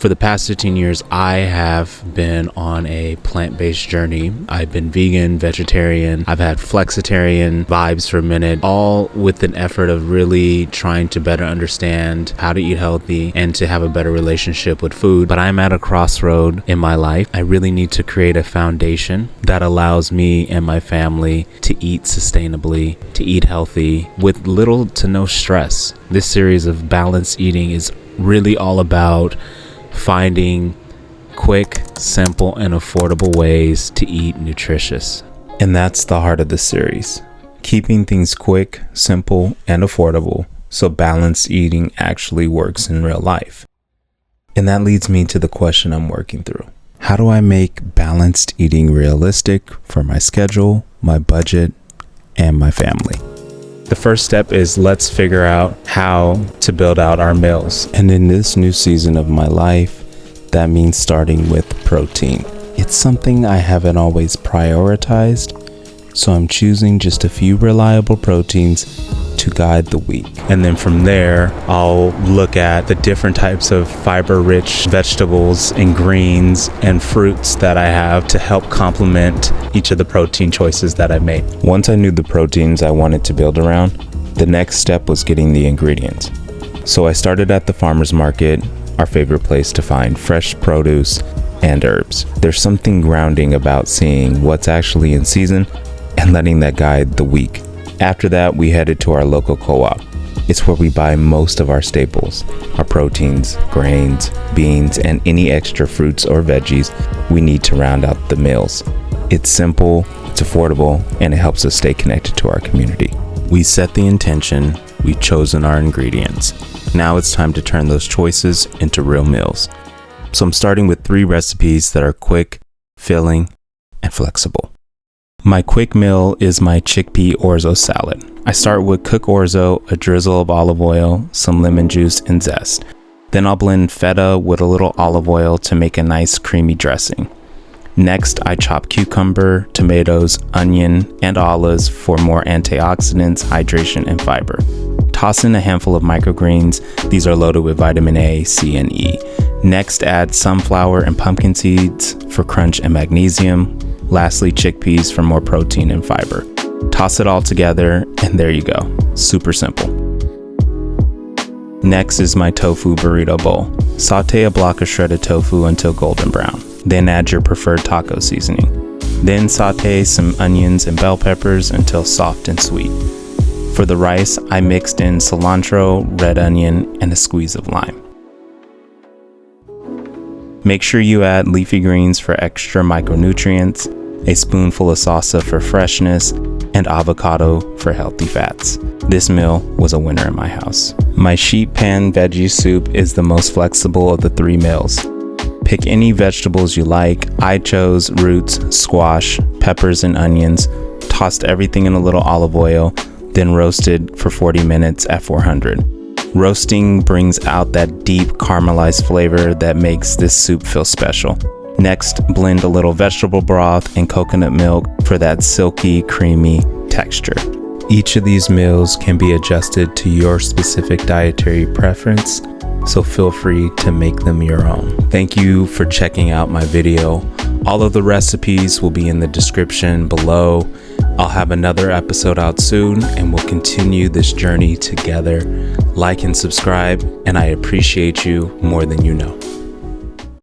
For the past 15 years, I have been on a plant-based journey. I've been vegan, vegetarian, I've had flexitarian vibes for a minute, all with an effort of really trying to better understand how to eat healthy and to have a better relationship with food. But I'm at a crossroad in my life. I really need to create a foundation that allows me and my family to eat sustainably, to eat healthy, with little to no stress. This series of balanced eating is really all about finding quick, simple, and affordable ways to eat nutritious. And that's the heart of the series. Keeping things quick, simple, and affordable so balanced eating actually works in real life. And that leads me to the question I'm working through. How do I make balanced eating realistic for my schedule, my budget, and my family? The first step is let's figure out how to build out our meals. And in this new season of my life, that means starting with protein. It's something I haven't always prioritized, so I'm choosing just a few reliable proteins to guide the week. And then from there, I'll look at the different types of fiber-rich vegetables and greens and fruits that I have to help complement each of the protein choices that I made. Once I knew the proteins I wanted to build around, the next step was getting the ingredients. So I started at the farmer's market, our favorite place to find fresh produce and herbs. There's something grounding about seeing what's actually in season and letting that guide the week. After that, we headed to our local co-op. It's where we buy most of our staples, our proteins, grains, beans, and any extra fruits or veggies we need to round out the meals. It's simple, it's affordable, and it helps us stay connected to our community. We set the intention, we've chosen our ingredients. Now it's time to turn those choices into real meals. So I'm starting with 3 recipes that are quick, filling, and flexible. My quick meal is my chickpea orzo salad. I start with cooked orzo, a drizzle of olive oil, some lemon juice, and zest. Then I'll blend feta with a little olive oil to make a nice creamy dressing. Next, I chop cucumber, tomatoes, onion, and olives for more antioxidants, hydration, and fiber. Toss in a handful of microgreens. These are loaded with vitamin A, C, and E. Next, add sunflower and pumpkin seeds for crunch and magnesium. Lastly, chickpeas for more protein and fiber. Toss it all together, and there you go. Super simple. Next is my tofu burrito bowl. Saute a block of shredded tofu until golden brown. Then add your preferred taco seasoning. Then saute some onions and bell peppers until soft and sweet. For the rice, I mixed in cilantro, red onion, and a squeeze of lime. Make sure you add leafy greens for extra micronutrients, a spoonful of salsa for freshness, and avocado for healthy fats. This meal was a winner in my house. My sheet pan veggie soup is the most flexible of the 3 meals. Pick any vegetables you like. I chose roots, squash, peppers, and onions. Tossed everything in a little olive oil, then roasted for 40 minutes at 400. Roasting brings out that deep caramelized flavor that makes this soup feel special. Next, blend a little vegetable broth and coconut milk for that silky, creamy texture. Each of these meals can be adjusted to your specific dietary preference, so feel free to make them your own. Thank you for checking out my video. All of the recipes will be in the description below. I'll have another episode out soon, and we'll continue this journey together. Like and subscribe, and I appreciate you more than you know.